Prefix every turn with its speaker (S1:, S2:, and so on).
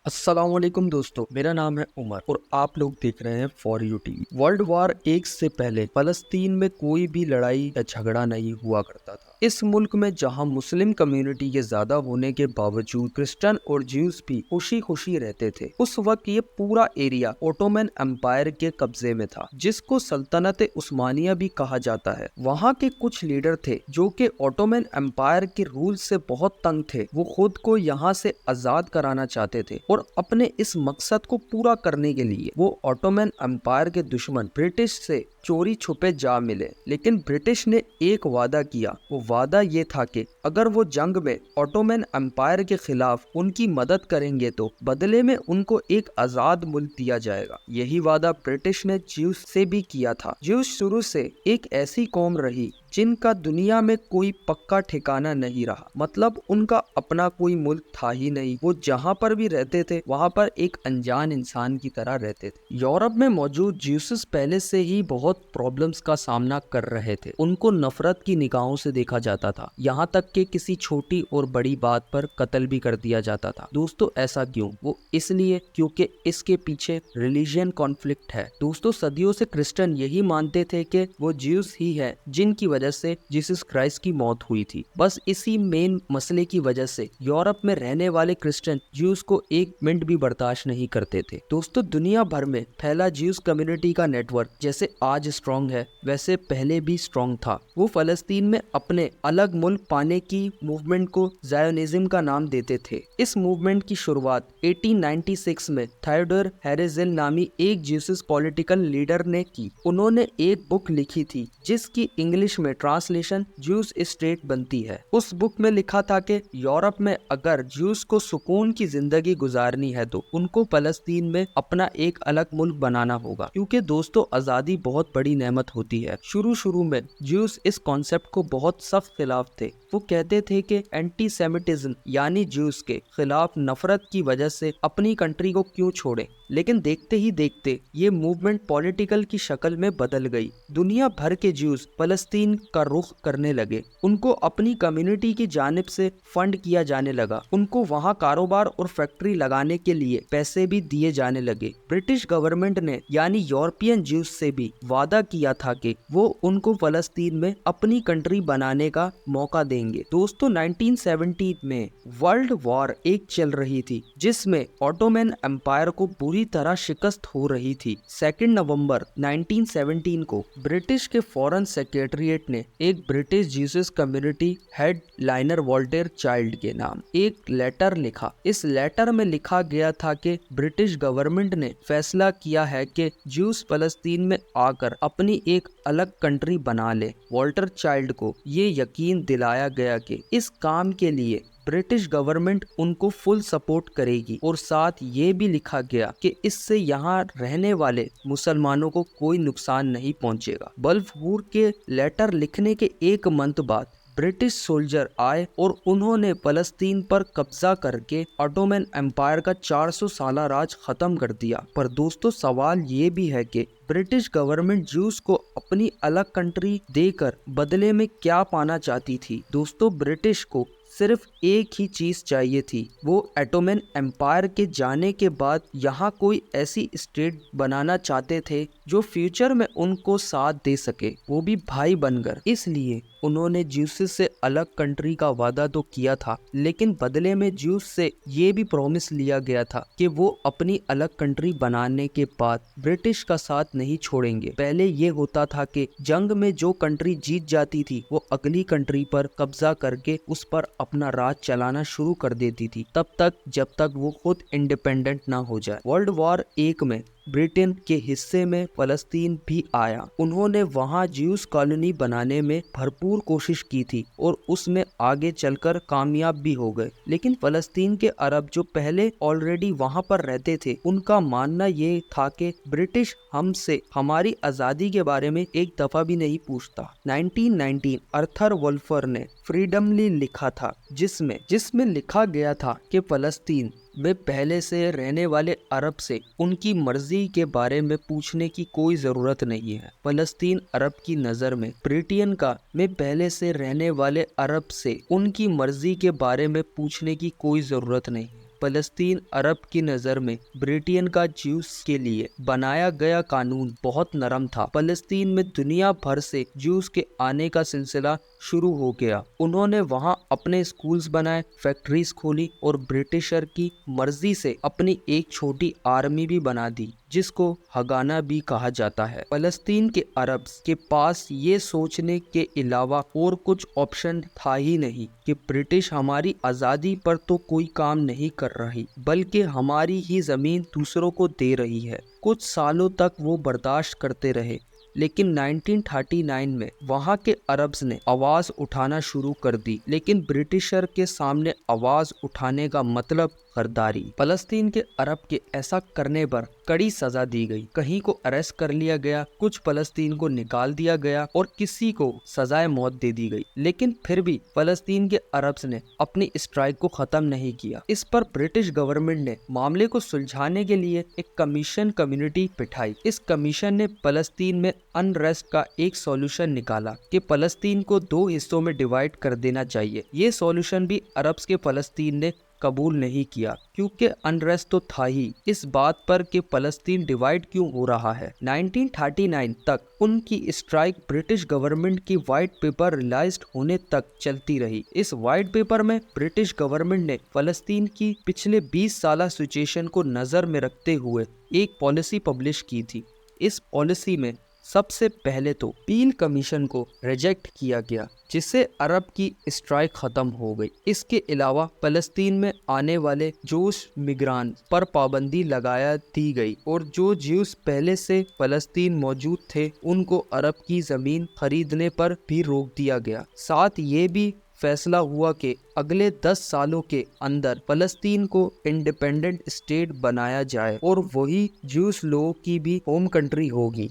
S1: अस्सलाम वालेकुम दोस्तों, मेरा नाम है उमर और आप लोग देख रहे हैं for you TV. World war एक से पहले फलस्तीन में कोई भी लड़ाई या झगड़ा नहीं हुआ करता था। इस मुल्क में जहां मुस्लिम कम्युनिटी के ज्यादा होने के बावजूद क्रिश्चियन और ज्यूज भी खुशी खुशी रहते थे। उस वक्त ये पूरा एरिया ओटोमन एम्पायर के कब्जे में था, जिसको सल्तनत उस्मानिया भी कहा जाता है। वहाँ के कुछ लीडर थे जो कि ओटोमन एम्पायर के रूल से बहुत तंग थे। वो खुद को यहाँ से आजाद कराना चाहते थे और अपने इस मकसद को पूरा करने के लिए वो ओटोमन एम्पायर के दुश्मन ब्रिटिश से चोरी छुपे जा मिले। लेकिन ब्रिटिश ने एक वादा किया। वो वादा ये था कि अगर वो जंग में ओटोमन एम्पायर के खिलाफ उनकी मदद करेंगे तो बदले में उनको एक आजाद मुल्क दिया जाएगा। यही वादा ब्रिटिश ने ज्यूस से भी किया था। ज्यूस शुरू से एक ऐसी कौम रही जिनका दुनिया में कोई पक्का ठिकाना नहीं रहा, मतलब उनका अपना कोई मुल्क था ही नहीं। वो जहाँ पर भी रहते थे वहाँ पर एक अनजान इंसान की तरह रहते थे। यूरोप में मौजूद ज्यूसेस पहले से ही बहुत प्रॉब्लम्स का सामना कर रहे थे। उनको नफरत की निगाहों से देखा जाता था, यहाँ तक कि किसी छोटी और बड़ी बात पर कत्ल भी कर दिया जाता था। दोस्तों ऐसा क्यों? वो इसलिए क्योंकि इसके पीछे रिलीजियन कॉन्फ्लिक्ट है। दोस्तों सदियों से क्रिश्चियन यही मानते थे कि वो ज्यूस ही है जिनकी वजह से जीसस क्राइस्ट की मौत हुई थी। बस इसी मेन मसले की वजह से यूरोप में रहने वाले क्रिश्चियन ज्यूस को एक मिनट भी बर्दाश्त नहीं करते थे। दोस्तों दुनिया भर में फैला ज्यूस कम्युनिटी का नेटवर्क जैसे आज स्ट्रॉन्ग है वैसे पहले भी स्ट्रॉन्ग था। वो फलस्तीन में अपने अलग मुल्क पाने की मूवमेंट को ज़ायोनिज्म का नाम देते थे। इस मूवमेंट की शुरुआत 1896 में थियोडोर हेरेज़ल नामी एक ज्यूस पॉलिटिकल लीडर ने की। उन्होंने एक बुक लिखी थी जिसकी इंग्लिश में ट्रांसलेशन ज्यूस स्टेट बनती है। उस बुक में लिखा था कि यूरोप में अगर ज्यूस को सुकून की जिंदगी गुजारनी है तो उनको फलस्तीन में अपना एक अलग मुल्क बनाना होगा, क्योंकि दोस्तों आजादी बहुत बड़ी नेमत होती है। शुरू में ज्यूस इस कॉन्सेप्ट को बहुत सख्त खिलाफ थे। वो कहते थे कि एंटी सेमिटिज्म यानी ज्यूस के खिलाफ नफरत की वजह से अपनी कंट्री को क्यों छोड़े। लेकिन देखते ही देखते ये मूवमेंट पॉलिटिकल की शक्ल में बदल गई। दुनिया भर के ज्यूस फलस्तीन का रुख करने लगे। उनको अपनी कम्युनिटी की जानिब से फंड किया जाने लगा। उनको वहाँ कारोबार और फैक्ट्री लगाने के लिए पैसे भी दिए जाने लगे। ब्रिटिश गवर्नमेंट ने यानी यूरोपियन ज्यूस से भी वादा किया था कि वो उनको फलस्तीन में अपनी कंट्री बनाने का मौका देंगे। दोस्तों 1917 में वर्ल्ड वॉर एक चल रही थी जिसमें ओटोमन एम्पायर को पूरी तरह शिकस्त हो रही थी। 2 नवंबर 1917 को ब्रिटिश के फॉरेन सेक्रेटरीट ने एक British Jesus community head liner Walter child के नाम एक लेटर लिखा। इस लेटर में लिखा गया था कि ब्रिटिश गवर्नमेंट ने फैसला किया है कि ज्यूस फलस्तीन में आकर अपनी एक अलग कंट्री बना ले। वॉल्टर चाइल्ड को ये यकीन दिलाया गया कि इस काम के लिए ब्रिटिश गवर्नमेंट उनको फुल सपोर्ट करेगी और साथ ये भी लिखा गया कि इससे यहाँ रहने वाले मुसलमानों को कोई नुकसान नहीं पहुँचेगा। बल्फूर के लेटर लिखने के एक मंथ बाद ब्रिटिश सोल्जर आए और उन्होंने फलस्तीन पर कब्जा करके ओटोमन एम्पायर का 400 साला राज खत्म कर दिया। पर दोस्तों सवाल ये भी है कि ब्रिटिश गवर्नमेंट ज्यूस को अपनी अलग कंट्री देकर बदले में क्या पाना चाहती थी। दोस्तों ब्रिटिश को सिर्फ एक ही चीज चाहिए थी, वो ओटोमन एम्पायर के जाने के बाद यहाँ कोई ऐसी स्टेट बनाना चाहते थे जो फ्यूचर में उनको साथ दे सके, वो भी भाई बनकर। इसलिए उन्होंने ज्यूस से अलग कंट्री का वादा तो किया था, लेकिन बदले में ज्यूस से ये भी प्रॉमिस लिया गया था कि वो अपनी अलग कंट्री बनाने के बाद ब्रिटिश का साथ नहीं छोड़ेंगे। पहले ये होता था कि जंग में जो कंट्री जीत जाती थी वो अगली कंट्री पर कब्जा करके उस पर अपना राज चलाना शुरू कर देती थी, तब तक जब तक वो खुद इंडिपेंडेंट ना हो जाए। वर्ल्ड वॉर 1 में ब्रिटेन के हिस्से में फलस्तीन भी आया। उन्होंने वहां ज्यूस कॉलोनी बनाने में भरपूर कोशिश की थी और उसमें आगे चलकर कामयाब भी हो गए। लेकिन फलस्तीन के अरब जो पहले ऑलरेडी वहां पर रहते थे उनका मानना ये था कि ब्रिटिश हमसे हमारी आज़ादी के बारे में एक दफा भी नहीं पूछता। 1919 अर्थर वोल्फर ने फ्रीडमली लिखा था जिसमें लिखा गया था कि फलस्तीन में पहले से रहने वाले अरब से उनकी मर्जी के बारे में पूछने की कोई ज़रूरत नहीं है। फलस्तीन अरब की नज़र में ब्रिटेन का में पहले से रहने वाले अरब से उनकी मर्जी के बारे में पूछने की कोई ज़रूरत नहीं है। फलस्तीन अरब की नज़र में ब्रिटेन का ज्यूस के लिए बनाया गया कानून बहुत नरम था। फलस्तीन में दुनिया भर से ज्यूस के आने का सिलसिला शुरू हो गया। उन्होंने वहां अपने स्कूल्स बनाए, फैक्ट्रीज खोली और ब्रिटिशर की मर्जी से अपनी एक छोटी आर्मी भी बना दी, जिसको हगाना भी कहा जाता है। फलस्तीन के अरब के पास ये सोचने के अलावा और कुछ ऑप्शन था ही नहीं कि ब्रिटिश हमारी आज़ादी पर तो कोई काम नहीं कर रही, बल्कि हमारी ही ज़मीन दूसरों को दे रही है। कुछ सालों तक वो बर्दाश्त करते रहे, लेकिन 1939 में वहाँ के अरब्स ने आवाज़ उठाना शुरू कर दी। लेकिन ब्रिटिशर के सामने आवाज़ उठाने का मतलब गद्दारी। फलस्तीन के अरब के ऐसा करने पर कड़ी सजा दी गई। कहीं को अरेस्ट कर लिया गया, कुछ फलस्तीन को निकाल दिया गया और किसी को सजाए मौत दे दी गई। लेकिन फिर भी फलस्तीन के अरब्स ने अपनी स्ट्राइक को खत्म नहीं किया। इस पर ब्रिटिश गवर्नमेंट ने मामले को सुलझाने के लिए एक कमीशन कम्युनिटी बिठाई। इस कमीशन ने फलस्तीन में अनरेस्ट का एक सॉल्यूशन निकाला कि फलस्तीन को दो हिस्सों में डिवाइड कर देना चाहिए। ये सॉल्यूशन भी अरब्स के फलस्तीन ने कबूल नहीं किया, क्योंकि अनरेस्ट तो था ही इस बात पर कि फलस्तीन डिवाइड क्यों हो रहा है। 1939 तक उनकी स्ट्राइक ब्रिटिश गवर्नमेंट की व्हाइट पेपर रिलीज होने तक चलती रही। इस व्हाइट पेपर में ब्रिटिश गवर्नमेंट ने फलस्तीन की पिछले 20 साल सिचुएशन को नजर में रखते हुए एक पॉलिसी पब्लिश की थी। इस पॉलिसी में सबसे पहले तो पील कमीशन को रिजेक्ट किया गया, जिससे अरब की स्ट्राइक खत्म हो गई। इसके अलावा फलस्तीन में आने वाले जूस मिग्रांट पर पाबंदी लगाया दी गई और जो ज्यूस पहले से फलस्तीन मौजूद थे उनको अरब की जमीन खरीदने पर भी रोक दिया गया। साथ ये भी फैसला हुआ कि अगले 10 सालों के अंदर फलस्तीन को इंडिपेंडेंट स्टेट बनाया जाए और वही ज्यूस लोगों की भी होम कंट्री होगी।